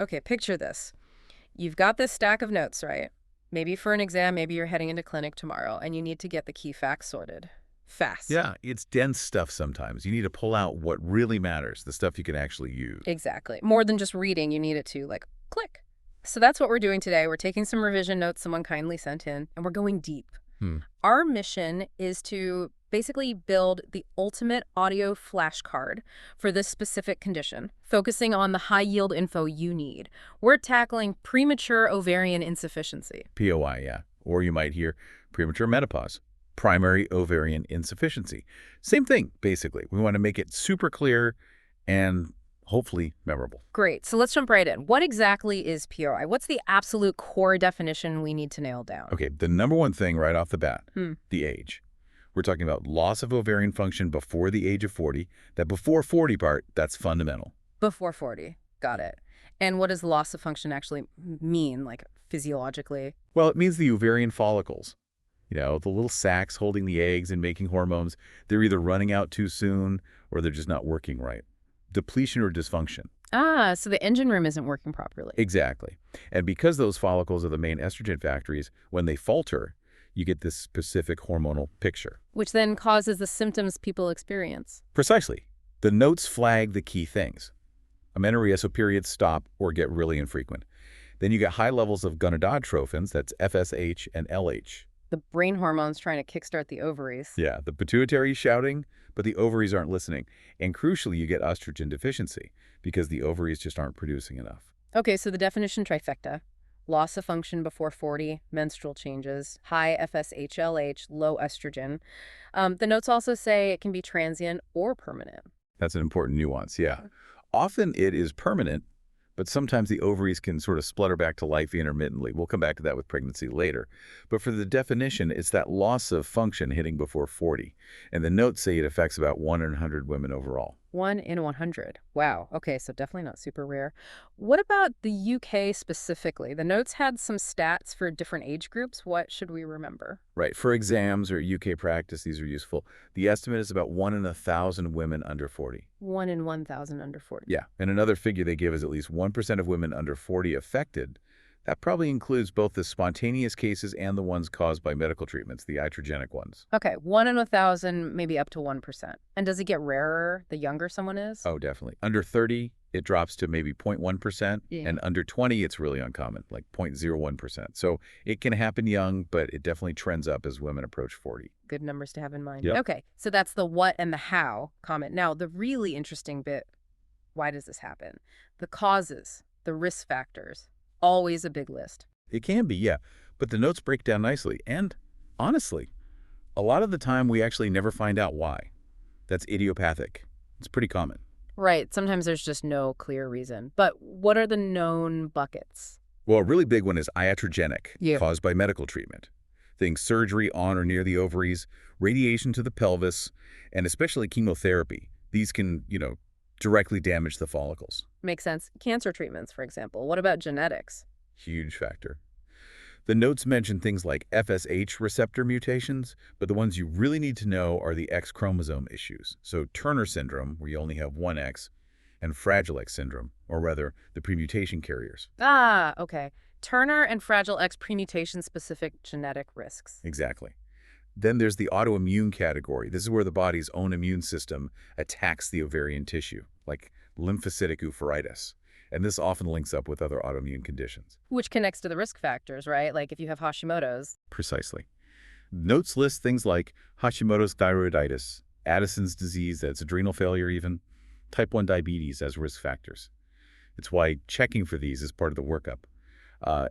Okay, picture this. You've got this stack of notes, right? Maybe for an exam, maybe you're heading into clinic tomorrow, and you need to get the key facts sorted. Fast. Yeah, it's dense stuff sometimes. You need to pull out what really matters, the stuff you can actually use. Exactly. More than just reading, you need it to, like, click. So that's what we're doing today. We're taking some revision notes someone kindly sent in, and we're going deep. Hmm. Our mission is to basically build the ultimate audio flashcard for this specific condition, focusing on the high-yield info you need. We're tackling premature ovarian insufficiency. POI, yeah. Or you might hear premature menopause, primary ovarian insufficiency. Same thing, basically. We want to make it super clear and hopefully memorable. Great. So let's jump right in. What exactly is POI? What's the absolute core definition we need to nail down? Okay, the number one thing right off the bat, the age. We're talking about loss of ovarian function before the age of 40. That before 40 part, that's fundamental. Before 40. Got it. And what does loss of function actually mean, like physiologically? Well, it means the ovarian follicles. You know, the little sacs holding the eggs and making hormones, they're either running out too soon or they're just not working right. Depletion or dysfunction. Ah, so the engine room isn't working properly. Exactly. And because those follicles are the main estrogen factories, when they falter, you get this specific hormonal picture. Which then causes the symptoms people experience. Precisely. The notes flag the key things. Amenorrhoea, so periods stop or get really infrequent. Then you get high levels of gonadotropins, that's FSH and LH. The brain hormones trying to kickstart the ovaries. Yeah, the pituitary is shouting, but the ovaries aren't listening. And crucially, you get estrogen deficiency because the ovaries just aren't producing enough. Okay, so the definition trifecta. Loss of function before 40, menstrual changes, high FSH LH, low estrogen. The notes also say it can be transient or permanent. That's an important nuance, yeah. Often it is permanent, but sometimes the ovaries can sort of splutter back to life intermittently. We'll come back to that with pregnancy later. But for the definition, it's that loss of function hitting before 40. And the notes say it affects about 1 in 100 women overall. 1 in 100. Wow. Okay, so definitely not super rare. What about the UK specifically? The notes had some stats for different age groups. What should we remember? Right. For exams or UK practice, these are useful. The estimate is about 1 in 1,000 women under 40. 1 in 1,000 under 40. Yeah. And another figure they give is at least 1% of women under 40 affected. That probably includes both the spontaneous cases and the ones caused by medical treatments, the iatrogenic ones. Okay, 1 in 1,000, maybe up to 1%. And does it get rarer the younger someone is? Oh, definitely. Under 30, it drops to maybe 0.1%. Yeah. And under 20, it's really uncommon, like 0.01%. So it can happen young, but it definitely trends up as women approach 40. Good numbers to have in mind. Yep. Okay, so that's the what and the how comment. Now, the really interesting bit, why does this happen? The causes, the risk factors. Always a big list. It can be, yeah, but the notes break down nicely. And honestly, a lot of the time we actually never find out why. That's idiopathic. It's pretty common. Right. Sometimes there's just no clear reason. But what are the known buckets? Well, a really big one is iatrogenic, Yeah. caused by medical treatment. Think surgery on or near the ovaries, radiation to the pelvis, and especially chemotherapy. These can, directly damage the follicles. Makes sense. Cancer treatments, for example. What about genetics? Huge factor. The notes mention things like FSH receptor mutations, but the ones you really need to know are the X chromosome issues. So Turner syndrome, where you only have one X, and Fragile X syndrome, or rather, the premutation carriers. Ah, okay. Turner and Fragile X premutation-specific genetic risks. Exactly. Then there's the autoimmune category. This is where the body's own immune system attacks the ovarian tissue, like lymphocytic oophoreitis. And this often links up with other autoimmune conditions. Which connects to the risk factors, right? Like if you have Hashimoto's. Precisely. Notes list things like Hashimoto's thyroiditis, Addison's disease, that's adrenal failure even, type 1 diabetes as risk factors. It's why checking for these is part of the workup.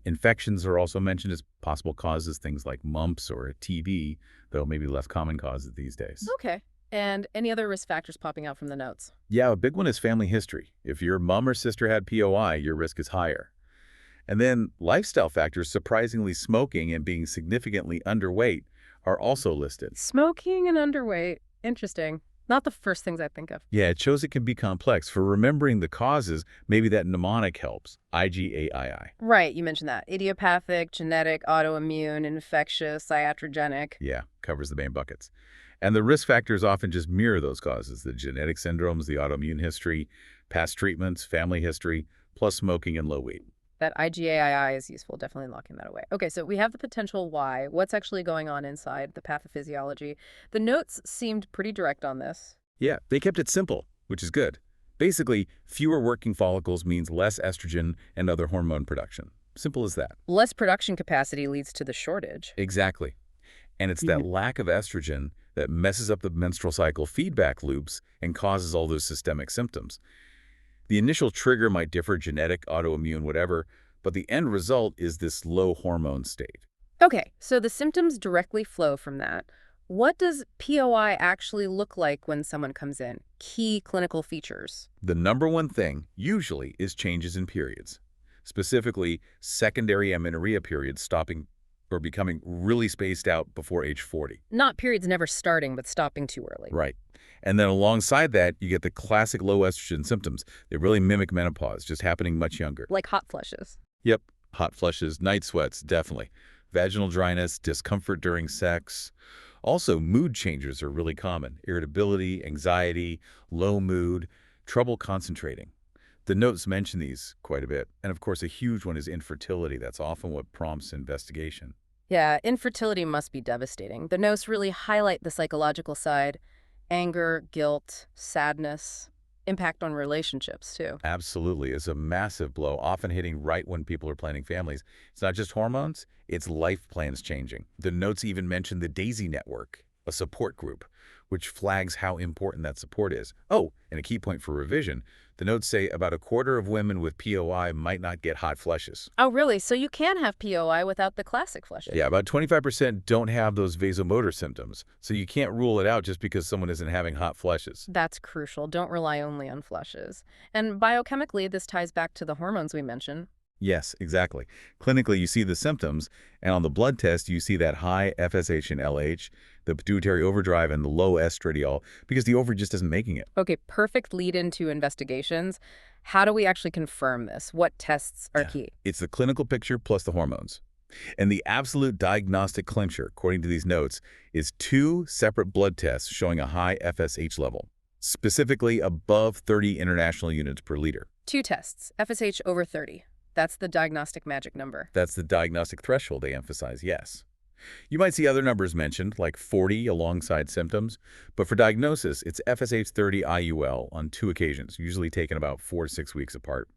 Infections are also mentioned as possible causes, things like mumps or TB, though maybe less common causes these days. Okay. And any other risk factors popping out from the notes? Yeah, a big one is family history. If your mom or sister had POI, your risk is higher. And then lifestyle factors, surprisingly smoking and being significantly underweight, are also listed. Smoking and underweight. Interesting. Not the first things I think of. Yeah, it shows it can be complex. For remembering the causes, maybe that mnemonic helps, IGAAI. Right, you mentioned that. Idiopathic, genetic, autoimmune, infectious, iatrogenic. Yeah, covers the main buckets. And the risk factors often just mirror those causes, the genetic syndromes, the autoimmune history, past treatments, family history. plus smoking and low weight. That IGAAI is useful, definitely locking that away. Okay, so we have the potential why. What's actually going on inside the pathophysiology? The notes seemed pretty direct on this. Yeah, they kept it simple, which is good. Basically, fewer working follicles means less estrogen and other hormone production. Simple as that. Less production capacity leads to the shortage. Exactly. And it's that lack of estrogen that messes up the menstrual cycle feedback loops and causes all those systemic symptoms. The initial trigger might differ, genetic, autoimmune, whatever, but the end result is this low hormone state. Okay, so the symptoms directly flow from that. What does POI actually look like when someone comes in? Key clinical features. The number one thing, usually, is changes in periods. Specifically, secondary amenorrhea periods stopping or becoming really spaced out before age 40. Not periods never starting, but stopping too early. Right. And then alongside that, you get the classic low estrogen symptoms. They really mimic menopause, just happening much younger. Like hot flushes. Yep. Hot flushes, night sweats, definitely. Vaginal dryness, discomfort during sex. Also, mood changes are really common. Irritability, anxiety, low mood, trouble concentrating. The notes mention these quite a bit. And of course, a huge one is infertility. That's often what prompts investigation. Yeah, infertility must be devastating. The notes really highlight the psychological side. Anger, guilt, sadness, impact on relationships, too. Absolutely. It's a massive blow, often hitting right when people are planning families. It's not just hormones, it's life plans changing. The notes even mention the DAISY network, a support group, which flags how important that support is. Oh, and a key point for revision, the notes say about a quarter of women with POI might not get hot flushes. Oh, really? So you can have POI without the classic flushes? Yeah, about 25% don't have those vasomotor symptoms, so you can't rule it out just because someone isn't having hot flushes. That's crucial. Don't rely only on flushes. And biochemically, this ties back to the hormones we mentioned. Yes, exactly. Clinically, you see the symptoms, and on the blood test, you see that high FSH and LH, the pituitary overdrive, and the low estradiol, because the ovary just isn't making it. Okay, perfect lead into investigations. How do we actually confirm this? What tests are key? It's the clinical picture plus the hormones. And the absolute diagnostic clincher, according to these notes, is 2 separate blood tests showing a high FSH level, specifically above 30 international units per liter. 2 tests, FSH over 30. That's the diagnostic magic number. That's the diagnostic threshold they emphasize, yes. You might see other numbers mentioned, like 40 alongside symptoms, but for diagnosis, it's FSH 30 IUL on 2 occasions, usually taken about 4 to 6 weeks apart.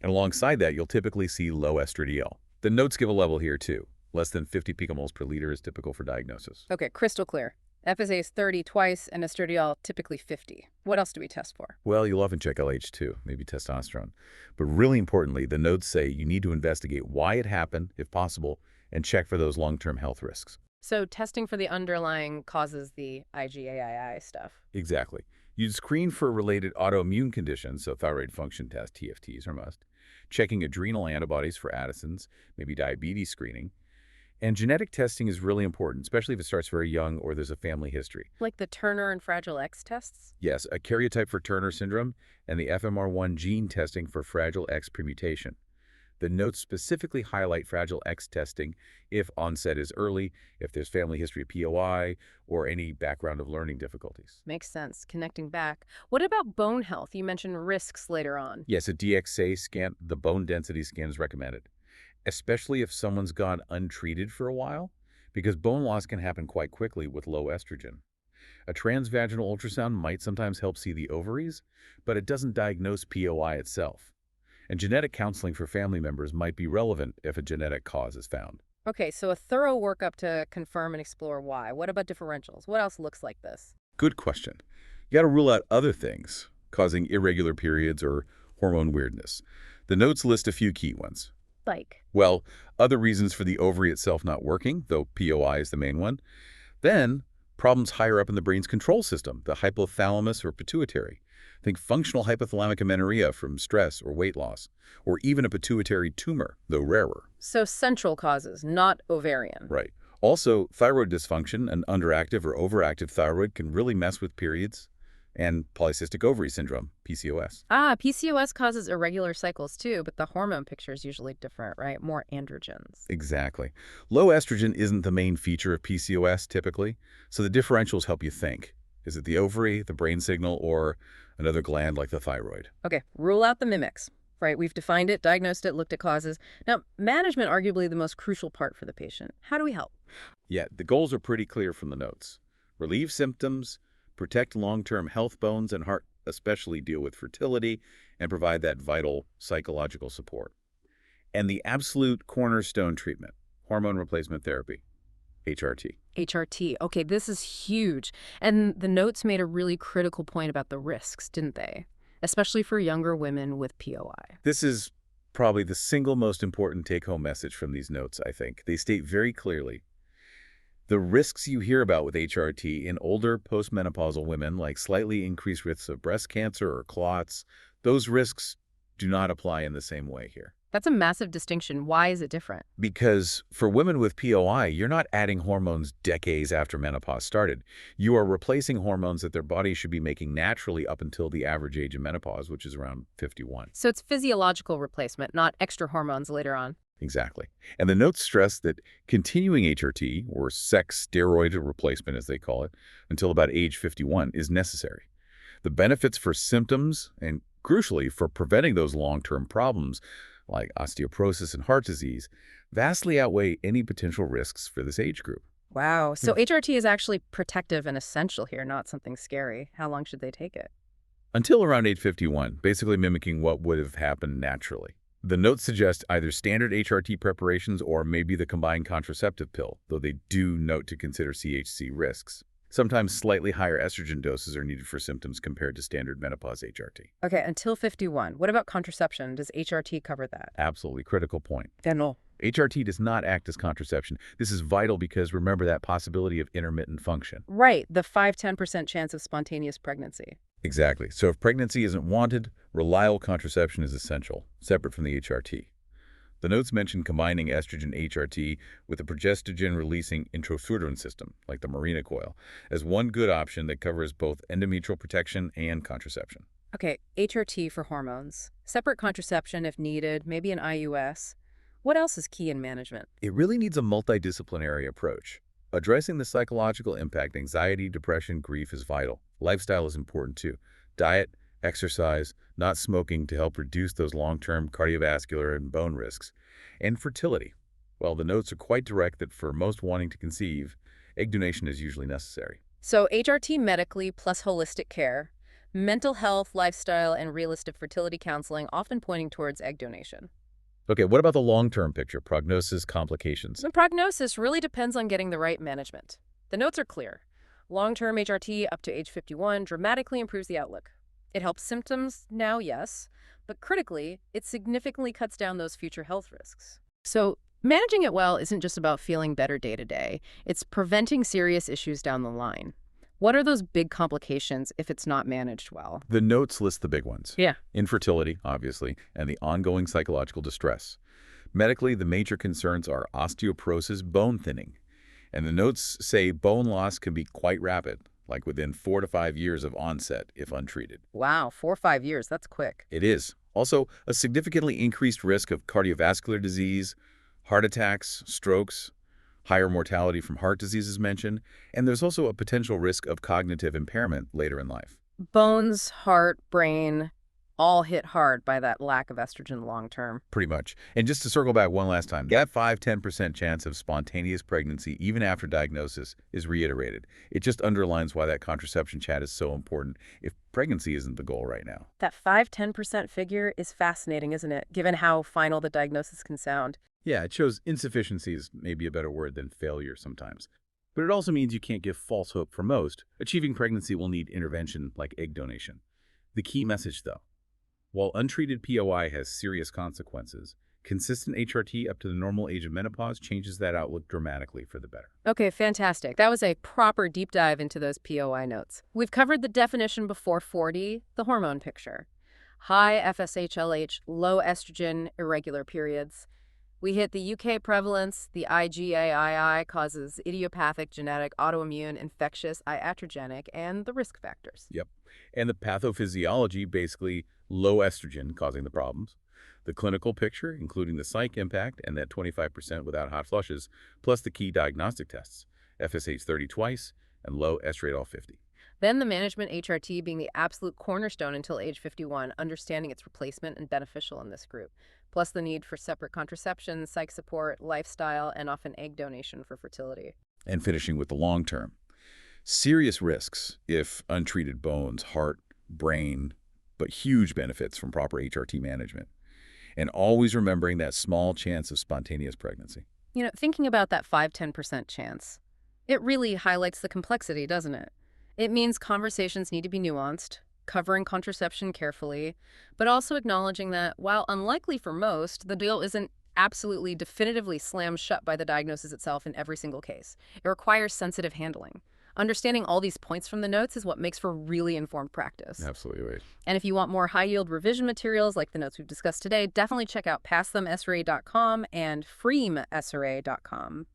And alongside that, you'll typically see low estradiol. The notes give a level here, too. Less than 50 picomoles per liter is typical for diagnosis. Okay, crystal clear. FSH 30 twice and estradiol typically 50. What else do we test for? Well, you'll often check LH too, maybe testosterone. But really importantly, the notes say you need to investigate why it happened, if possible, and check for those long-term health risks. So testing for the underlying causes the IGAAI stuff. Exactly. You'd screen for related autoimmune conditions, so thyroid function test, TFTs are must, checking adrenal antibodies for Addison's, maybe diabetes screening. And genetic testing is really important, especially if it starts very young or there's a family history. Like the Turner and Fragile X tests? Yes, a karyotype for Turner syndrome and the FMR1 gene testing for Fragile X premutation. The notes specifically highlight Fragile X testing if onset is early, if there's family history of POI, or any background of learning difficulties. Makes sense. Connecting back. What about bone health? You mentioned risks later on. Yes, a DXA scan, the bone density scan is recommended, especially if someone's gone untreated for a while, because bone loss can happen quite quickly with low estrogen. A transvaginal ultrasound might sometimes help see the ovaries, but it doesn't diagnose POI itself. And genetic counseling for family members might be relevant if a genetic cause is found. Okay, so a thorough workup to confirm and explore why. What about differentials? What else looks like this? Good question. You got to rule out other things causing irregular periods or hormone weirdness. The notes list a few key ones. Like? Well, other reasons for the ovary itself not working, though POI is the main one. Then, problems higher up in the brain's control system, the hypothalamus or pituitary. Think functional hypothalamic amenorrhea from stress or weight loss, or even a pituitary tumor, though rarer. So central causes, not ovarian. Right. Also, thyroid dysfunction, an underactive or overactive thyroid can really mess with periods, and polycystic ovary syndrome, PCOS. PCOS causes irregular cycles too, but the hormone picture is usually different, right? More androgens. Exactly. Low estrogen isn't the main feature of PCOS typically, so the differentials help you think. Is it the ovary, the brain signal, or another gland like the thyroid? Okay, rule out the mimics. Right, we've defined it, diagnosed it, looked at causes. Now, management arguably the most crucial part for the patient. How do we help? Yeah, the goals are pretty clear from the notes. Relieve symptoms, protect long-term health, bones, and heart, especially deal with fertility, and provide that vital psychological support. And the absolute cornerstone treatment, hormone replacement therapy, HRT. HRT. Okay, this is huge. And the notes made a really critical point about the risks, didn't they? Especially for younger women with POI. This is probably the single most important take-home message from these notes, I think. They state very clearly the risks you hear about with HRT in older postmenopausal women, like slightly increased risks of breast cancer or clots, those risks do not apply in the same way here. That's a massive distinction. Why is it different? Because for women with POI, you're not adding hormones decades after menopause started. You are replacing hormones that their body should be making naturally up until the average age of menopause, which is around 51. So it's physiological replacement, not extra hormones later on. Exactly. And the notes stress that continuing HRT, or sex steroid replacement as they call it, until about age 51 is necessary. The benefits for symptoms and, crucially, for preventing those long-term problems like osteoporosis and heart disease vastly outweigh any potential risks for this age group. Wow. So HRT is actually protective and essential here, not something scary. How long should they take it? Until around age 51, basically mimicking what would have happened naturally. The notes suggest either standard HRT preparations or maybe the combined contraceptive pill, though they do note to consider CHC risks. Sometimes slightly higher estrogen doses are needed for symptoms compared to standard menopause HRT. Okay, until 51. What about contraception? Does HRT cover that? Absolutely critical point. No. HRT does not act as contraception. This is vital because remember that possibility of intermittent function. Right, the 5–10% chance of spontaneous pregnancy. Exactly. So if pregnancy isn't wanted, reliable contraception is essential, separate from the HRT. The notes mention combining estrogen HRT with a progestogen-releasing intrauterine system, like the Mirena coil, as one good option that covers both endometrial protection and contraception. Okay, HRT for hormones. Separate contraception if needed, maybe an IUS. What else is key in management? It really needs a multidisciplinary approach. Addressing the psychological impact, anxiety, depression, grief is vital. Lifestyle is important too. Diet, exercise, not smoking to help reduce those long-term cardiovascular and bone risks. And fertility. Well, the notes are quite direct that for most wanting to conceive, egg donation is usually necessary. So HRT medically plus holistic care, mental health, lifestyle, and realistic fertility counseling often pointing towards egg donation. Okay, what about the long-term picture, prognosis, complications? The prognosis really depends on getting the right management. The notes are clear. Long-term HRT up to age 51 dramatically improves the outlook. It helps symptoms now, yes, but critically, it significantly cuts down those future health risks. So managing it well isn't just about feeling better day to day. It's preventing serious issues down the line. What are those big complications if it's not managed well? The notes list the big ones. Yeah. Infertility, obviously, and the ongoing psychological distress. Medically, the major concerns are osteoporosis, bone thinning. And the notes say bone loss can be quite rapid, like within 4 to 5 years of onset if untreated. Wow, 4 or 5 years, that's quick. It is. Also, a significantly increased risk of cardiovascular disease, heart attacks, strokes, higher mortality from heart disease is mentioned, and there's also a potential risk of cognitive impairment later in life. Bones, heart, brain, all hit hard by that lack of estrogen long term. Pretty much. And just to circle back one last time, that 5–10% chance of spontaneous pregnancy even after diagnosis is reiterated. It just underlines why that contraception chat is so important if pregnancy isn't the goal right now. That 5–10% figure is fascinating, isn't it, given how final the diagnosis can sound? Yeah, it shows insufficiency is maybe a better word than failure sometimes. But it also means you can't give false hope for most. Achieving pregnancy will need intervention like egg donation. The key message, though, while untreated POI has serious consequences, consistent HRT up to the normal age of menopause changes that outlook dramatically for the better. Okay, fantastic. That was a proper deep dive into those POI notes. We've covered the definition before 40, the hormone picture. High FSH LH, low estrogen, irregular periods. We hit the UK prevalence, the IGAAI causes idiopathic, genetic, autoimmune, infectious, iatrogenic, and the risk factors. Yep. And the pathophysiology, basically low estrogen causing the problems. The clinical picture, including the psych impact and that 25% without hot flushes, plus the key diagnostic tests, FSH 30 twice and low estriadol 50. Then the management HRT being the absolute cornerstone until age 51, understanding its replacement and beneficial in this group, plus the need for separate contraception, psych support, lifestyle, and often egg donation for fertility. And finishing with the long term. Serious risks if untreated bones, heart, brain, but huge benefits from proper HRT management. And always remembering that small chance of spontaneous pregnancy. Thinking about that 5–10% chance, it really highlights the complexity, doesn't it? It means conversations need to be nuanced, covering contraception carefully, but also acknowledging that while unlikely for most, the deal isn't absolutely definitively slammed shut by the diagnosis itself in every single case. It requires sensitive handling. Understanding all these points from the notes is what makes for really informed practice. Absolutely right. And if you want more high-yield revision materials like the notes we've discussed today, definitely check out PassTheMSRA.com and FreeMSRA.com.